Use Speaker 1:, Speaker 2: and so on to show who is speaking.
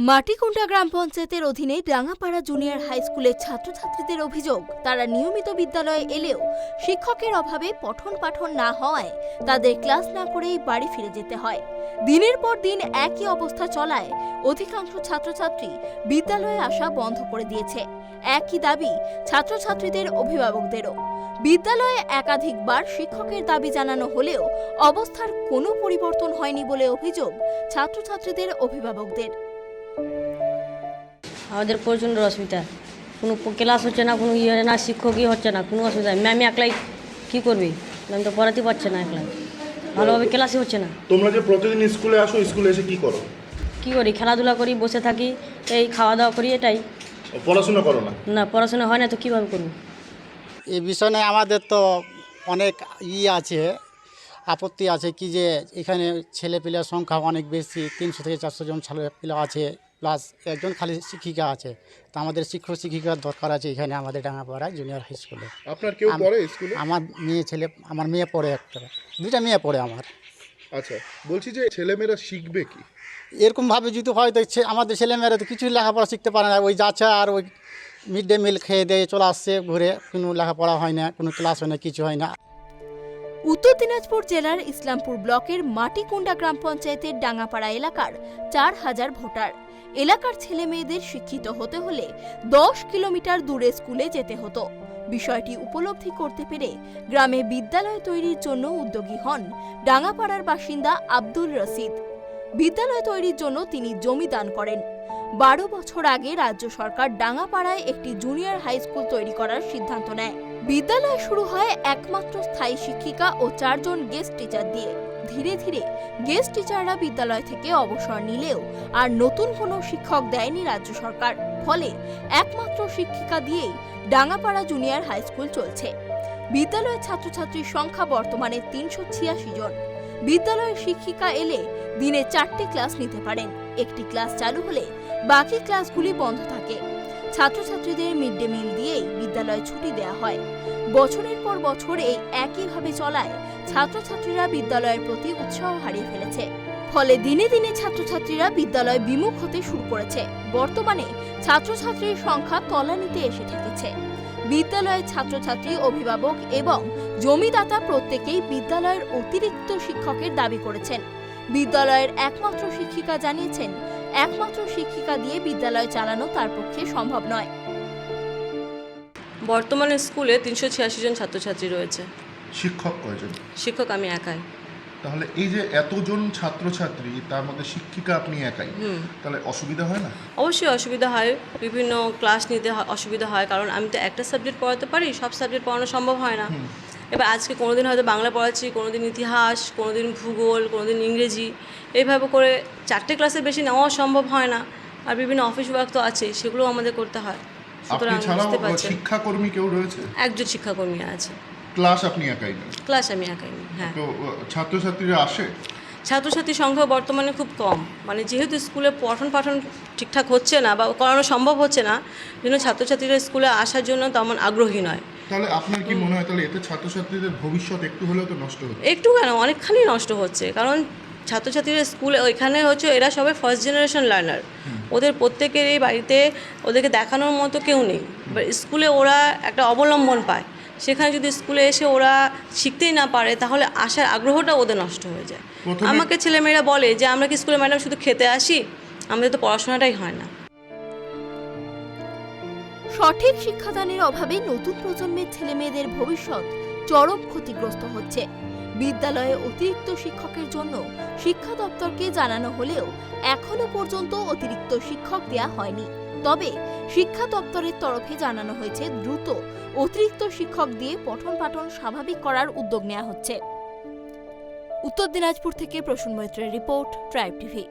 Speaker 1: মাটিকুন্ডা গ্রাম পঞ্চায়েতের অধীনে Dangapara junior high স্কুলের ছাত্রছাত্রীদের অভিযোগ, তারা নিয়মিত বিদ্যালয়ে এলেও শিক্ষকের অভাবে পঠন পাঠন না হওয়ায় তাদের ক্লাস না করেই বাড়ি ফিরে যেতে হয়। দিনের পর দিন একই অবস্থা চলায় অধিকাংশ ছাত্রছাত্রী বিদ্যালয়ে আসা বন্ধ করে দিয়েছে। একই দাবি ছাত্রছাত্রীদের অভিভাবকদেরও। বিদ্যালয়ে একাধিকবার শিক্ষকের দাবি জানানো হলেও অবস্থার কোনো পরিবর্তন হয়নি বলে অভিযোগ ছাত্রছাত্রীদের অভিভাবকদের।
Speaker 2: আমাদের প্রচণ্ড অসুবিধা, কোনো ক্লাস হচ্ছে না, কোনো ইয়ে না, শিক্ষকই হচ্ছে না, কোনো অসুবিধা। ম্যাম একলাই কী করবে, ম্যাম তো পড়াতে পারছে না, একলাই ভালোভাবে ক্লাসই হচ্ছে না।
Speaker 3: তোমরা যে প্রতিদিন স্কুলে আসো, স্কুলে এসে কী করো?
Speaker 2: কী করি, খেলাধুলা করি, বসে থাকি, এই খাওয়া দাওয়া করি, এটাই।
Speaker 3: পড়াশোনা করো না?
Speaker 2: না, পড়াশোনা হয় না তো কীভাবে করবো?
Speaker 4: এই বিষয়ে আমাদের তো অনেক আছে, আপত্তি আছে কি যে এখানে ছেলেপিলের সংখ্যা অনেক বেশি, 300 থেকে 400 জন ছেলেপিলে আছে, প্লাস একজন খালি শিক্ষিকা আছে। তো আমাদের শিক্ষক শিক্ষিকার দরকার আছে এখানে আমাদের ডাঙ্গাপাড়া জুনিয়র হাই স্কুলে।
Speaker 3: আপনার কেউ পড়ে স্কুলে?
Speaker 4: আমার মেয়ে পড়ে, দুইটা মেয়ে পড়ে আমার।
Speaker 3: আচ্ছা, বলছি যে ছেলেমেয়েরা শিখবে কি
Speaker 4: এরকমভাবে যদি হয় তো আমাদের ছেলেমেয়েরা তো কিছুই লেখাপড়া শিখতে পারে না, ওই যাচ্ছে আর ওই মিড ডে মিল খেয়ে দিয়ে চলে আসছে ঘুরে, কোনো লেখাপড়া হয় না, কোনো ক্লাস হয় না, কিছু হয় না।
Speaker 1: উত্তর দিনাজপুর জেলার ইসলামপুর ব্লকের মাটিকুন্ডা গ্রাম পঞ্চায়েতের ডাঙ্গাপাড়া এলাকার 4000 ভোটার। এলাকার ছেলে মেয়েদের শিক্ষিত হতে হলে 10 কিলোমিটার দূরে স্কুলে যেতে হতো। বিষয়টি উপলব্ধি করতে পেরে গ্রামে বিদ্যালয় তৈরির জন্য উদ্যোগী হন ডাঙ্গাপাড়ার বাসিন্দা আব্দুল রশিদ। বিদ্যালয় তৈরির জন্য তিনি জমি দান করেন। 12 বছর আগে রাজ্য সরকার ডাঙ্গাপাড়ায় একটি জুনিয়র হাই স্কুল তৈরি করার সিদ্ধান্ত নেয়। বিদ্যালয় শুরু হয় একমাত্র স্থায়ী শিক্ষিকা ও 4 জন গেস্ট টিচার দিয়ে। ধীরে ধীরে গেস্ট টিচাররা বিদ্যালয় থেকে অবসর নিলেও আর নতুন কোনো শিক্ষক দেয়নি রাজ্য সরকার। ফলে একমাত্র শিক্ষিকা দিয়েই ডাঙ্গাপাড়া জুনিয়র হাই স্কুল চলছে। বিদ্যালয়ের ছাত্রছাত্রীর সংখ্যা বর্তমানে 386 জন। বিদ্যালয়ের শিক্ষিকা এলে দিনে 4টে ক্লাস নিতে পারেন। একটি ক্লাস চালু হলে বাকি ক্লাসগুলি বন্ধ থাকে। ছাত্রছাত্রীদের মিড ডে মিল দিয়েই বিদ্যালয়ে ছুটি দেওয়া হয়। বছরের পর বছর এই একইভাবে চলায় ছাত্রছাত্রীরা বিদ্যালয়ের প্রতি উৎসাহ হারিয়ে ফেলেছে। ফলে দিনে দিনে ছাত্রছাত্রীরা বিদ্যালয় বিমুখ হতে শুরু করেছে। বর্তমানে ছাত্রছাত্রীর সংখ্যা তলানিতে এসে ঠেকেছে। বিদ্যালয়ের ছাত্রছাত্রী, অভিভাবক এবং জমিদাতা প্রত্যেকেই বিদ্যালয়ের অতিরিক্ত শিক্ষকের দাবি করেছেন। বিদ্যালয়ের একমাত্র শিক্ষিকা জানিয়েছেন, একমাত্র শিক্ষিকা দিয়ে বিদ্যালয় চালানো তার পক্ষে সম্ভব নয়।
Speaker 5: বর্তমানে স্কুলে 386 জন ছাত্রছাত্রী রয়েছে।
Speaker 3: শিক্ষক কয়জন?
Speaker 5: শিক্ষক আমি একাই।
Speaker 3: তাহলে এই যে এতজন ছাত্রছাত্রী, তার মধ্যে শিক্ষিকা আপনি একাই, তাহলে অসুবিধা হয় না?
Speaker 5: অবশ্যই অসুবিধা হয়, বিভিন্ন ক্লাস নিতে অসুবিধা হয়, কারণ আমি তো একটা সাবজেক্ট পড়াতে পারি, সব সাবজেক্ট পড়ানো সম্ভব হয় না। এবার আজকে কোনোদিন হয়তো বাংলা পড়াচ্ছি, কোনোদিন ইতিহাস, কোনোদিন ভূগোল, কোনোদিন ইংরেজি, এইভাবে করে 4টে ক্লাসের বেশি নেওয়া সম্ভব হয় না। আর বিভিন্ন অফিস ওয়ার্ক তো আছে, সেগুলো আমাদের করতে হয়।
Speaker 3: সুতরাং বুঝতে পারছেন, শিক্ষাকর্মী কেউ রয়েছে?
Speaker 5: একজন শিক্ষাকর্মী আছে।
Speaker 3: ক্লাস আপনি একাই নেন?
Speaker 5: ক্লাস আমি একাই নিই। হ্যাঁ।
Speaker 3: তো ছাত্রছাত্রীরা আসে?
Speaker 5: ছাত্রছাত্রীর সংখ্যা বর্তমানে খুব কম, মানে যেহেতু স্কুলে পঠন পাঠন ঠিকঠাক হচ্ছে না বা করানো সম্ভব হচ্ছে না, জন্য ছাত্রছাত্রীরা স্কুলে আসার জন্য তেমন আগ্রহী নয়।
Speaker 3: তাহলে আপনার কি মনে হয়, তাহলে এতে ছাত্রছাত্রীদের ভবিষ্যৎ একটু হলেও তো নষ্ট হচ্ছে?
Speaker 5: একটু কেন, অনেকখানি নষ্ট হচ্ছে। কারণ ছাত্রছাত্রীরা স্কুলে ওইখানে হচ্ছে এরা সবাই ফার্স্ট জেনারেশন লার্নার, ওদের প্রত্যেকেরই বাড়িতে ওদেরকে দেখানোর মতো কেউ নেই। স্কুলে ওরা একটা অবলম্বন পায়, সেখানে যদি স্কুলে এসে ওরা শিখতেই না পারে তাহলে আসার আগ্রহটা ওদের নষ্ট হয়ে যায়। আমাকে ছেলেমেয়েরা বলে যে আমরা কি স্কুলে ম্যাডাম শুধু খেতে আসি, আমাদের তো পড়াশোনাটাই হয় না।
Speaker 1: সঠিক শিক্ষাদানের অভাবে নতুন প্রজন্মের ছেলেমেয়েদের ভবিষ্যৎ চরম ক্ষতিগ্রস্ত হচ্ছে। বিদ্যালয়ে অতিরিক্ত শিক্ষকের জন্য শিক্ষা দপ্তরকে জানানো হলেও এখনো পর্যন্ত অতিরিক্ত শিক্ষক দেয়া হয়নি। তবে শিক্ষা দপ্তরের তরফে জানানো হয়েছে দ্রুত অতিরিক্ত শিক্ষক দিয়ে পঠন পাঠন স্বাভাবিক করার উদ্যোগ নেওয়া হচ্ছে। উত্তর দিনাজপুর থেকে প্রসূন মৈত্রের রিপোর্ট, ট্রাইব টিভি।